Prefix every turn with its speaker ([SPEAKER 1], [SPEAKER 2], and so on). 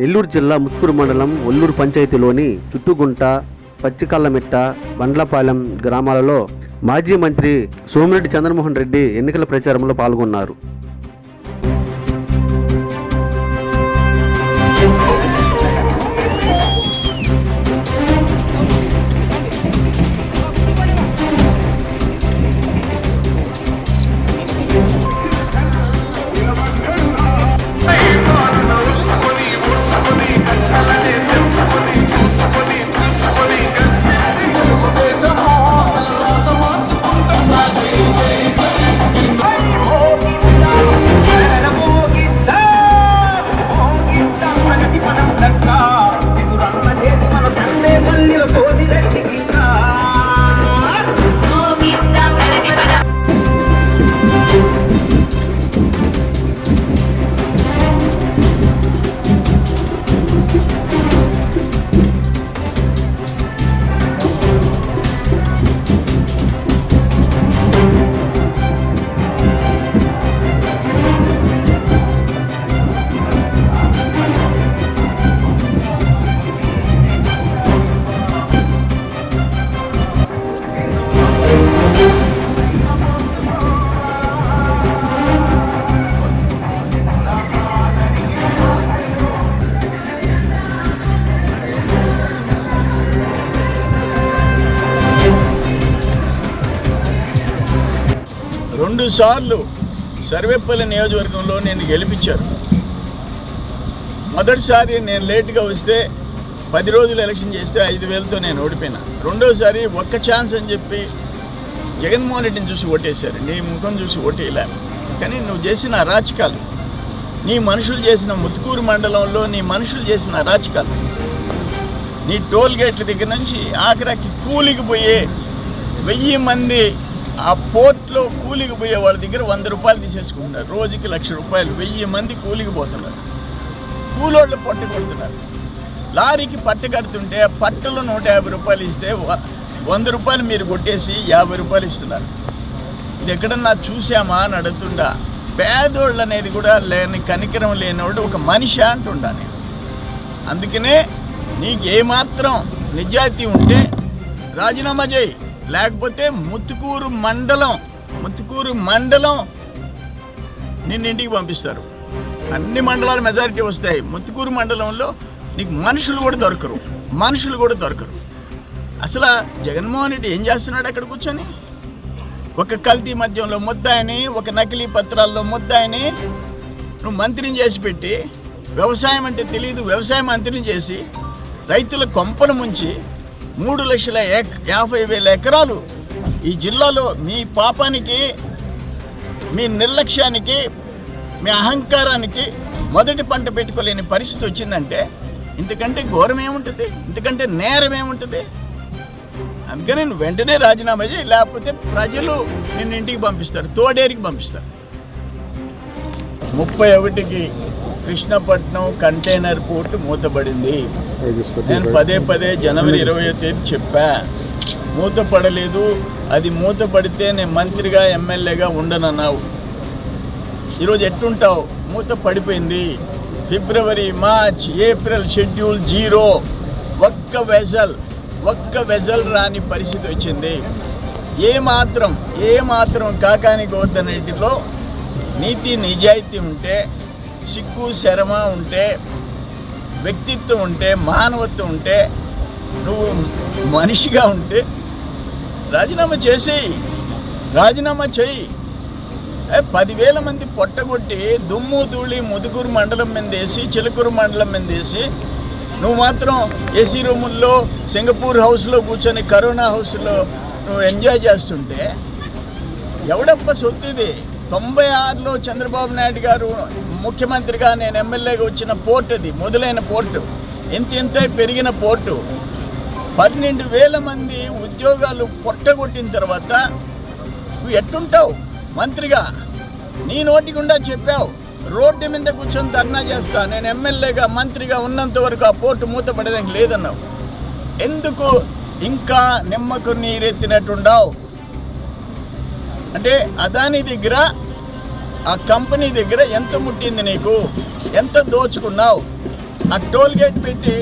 [SPEAKER 1] నెల్లూరు జిల్లా ముత్తుకూరు మండలం ఒల్లూరు పంచాయతీలోని చుట్టుగుంట, పచ్చికల్లమిట్ట, బండ్లపాలెం గ్రామాలలో మాజీ మంత్రి సోమిరెడ్డి చంద్రమోహన్ రెడ్డి ఎన్నికల ప్రచారంలో పాల్గొన్నారు.
[SPEAKER 2] రెండు సార్లు సర్వేపల్లి నియోజకవర్గంలో నేను గెలిపించారు. మొదటిసారి నేను లేటుగా వస్తే 10 రోజులు ఎలక్షన్ చేస్తే 5,000తో నేను ఓడిపోయినా. రెండోసారి ఒక్క ఛాన్స్ అని చెప్పి జగన్మోహన్ రెడ్డిని చూసి ఓటేశారు. నీ ముఖం చూసి ఓటేయలే. కానీ నువ్వు చేసిన అరాచకాలు, నీ మనుషులు చేసిన ముత్తుకూరు మండలంలో నీ మనుషులు చేసిన అరాచకాలు, నీ టోల్ గేట్ల దగ్గర నుంచి ఆఖరికి కూలికి పోయే 1000 మంది ఆ పోర్ట్లో కూలికి పోయే వాళ్ళ దగ్గర 100 రూపాయలు తీసేసుకుంటున్నారు. రోజుకి 1,00,000 రూపాయలు. 1000 మంది కూలికి పోతున్నారు. కూలోళ్ళు పట్టు కొడుతున్నారు. లారీకి పట్టు కడుతుంటే పట్టులో 150 రూపాయలు ఇస్తే 100 రూపాయలు మీరు కొట్టేసి 50 రూపాయలు ఇస్తున్నారు. ఇది ఎక్కడన్నా చూసామా అని అడుగుతుండా. పేదోళ్ళు అనేది కూడా లేని, కనికరం లేనివాడు ఒక మనిషి అంటుండా నేను. అందుకనే నీకు ఏమాత్రం నిజాయితీ ఉంటే రాజీనామా చేయి, లేకపోతే ముత్తుకూరు మండలం నిన్ను ఇంటికి పంపిస్తారు. అన్ని మండలాల మెజారిటీ వస్తాయి. ముత్తుకూరు మండలంలో నీకు మనుషులు కూడా దొరకరు. అసలు జగన్మోహన్ రెడ్డి ఏం చేస్తున్నాడు అక్కడ కూర్చొని? ఒక కల్తీ మద్యంలో ముద్దాయని, ఒక నకిలీ పత్రాల్లో ముద్దాయని నువ్వు మంత్రిని చేసి పెట్టి, వ్యవసాయం అంటే తెలియదు వ్యవసాయ మంత్రిని చేసి రైతుల కొంపలు ముంచి 3,50,000 ఎకరాలు ఈ జిల్లాలో మీ పాపానికి, మీ నిర్లక్ష్యానికి, మీ అహంకారానికి మొదటి పంట పెట్టుకోలేని పరిస్థితి వచ్చిందంటే ఇంతకంటే ఘోరం ఏముంటుంది? ఇంతకంటే నేరం ఏముంటుంది? అందుకని నేను వెంటనే రాజీనామా చేయి, లేకపోతే ప్రజలు నిన్ను ఇంటికి పంపిస్తారు, తోడేరికి పంపిస్తారు. 31కి కృష్ణపట్నం కంటైనర్ పోర్టు మూతపడింది. నేను పదే జనవరి 20వ తేదీ చెప్పా, మూతపడలేదు. అది మూతపడితే నేను మంత్రిగా, ఎమ్మెల్యేగా ఉండనన్నావు. ఈరోజు ఎట్టుంటావు? మూత పడిపోయింది. ఫిబ్రవరి, మార్చ్, ఏప్రిల్ షెడ్యూల్ 0. ఒక్క వెజల్ రాని పరిస్థితి వచ్చింది. ఏమాత్రం కాకానికి వద్దన్నిటిలో నీతి నిజాయితీ ఉంటే, సిగ్గు శరమ ఉంటే, వ్యక్తిత్వం ఉంటే, మానవత్వం ఉంటే, నువ్వు మనిషిగా ఉంటే రాజీనామా చేయి. 10,000 మంది పొట్టగొట్టి దుమ్ము ధూళి ముదుగురు మండలం మీదేసి, చిలుకూరు మండలం మీదేసి నువ్వు మాత్రం ఏసీ రూముల్లో, సింగపూర్ హౌస్లో కూర్చొని, కరోనా హౌస్లో నువ్వు ఎంజాయ్ చేస్తుంటే ఎవడప్ప సొత్తు ఇది? 96లో చంద్రబాబు నాయుడు గారు ముఖ్యమంత్రిగా, నేను ఎమ్మెల్యేగా వచ్చిన పోర్టు అది, మొదలైన పోర్టు, ఇంత పెరిగిన పోర్టు. 12,000 మంది ఉద్యోగాలు పొట్టగొట్టిన తర్వాత నువ్వు ఎట్టుంటావు మంత్రిగా? నీ నోటి గుండా చెప్పావు, రోడ్డు మీద కూర్చొని ధర్నా చేస్తా, నేను ఎమ్మెల్యేగా మంత్రిగా ఉన్నంత వరకు ఆ పోర్టు మూతపడేదానికి లేదన్నావు. ఎందుకు ఇంకా నిమ్మకు నీరెత్తినట్టుండావు? అంటే అదాని దగ్గర, ఆ కంపెనీ దగ్గర ఎంత ముట్టింది నీకు? ఎంత దోచుకున్నావు? ఆ టోల్ గేట్ పెట్టి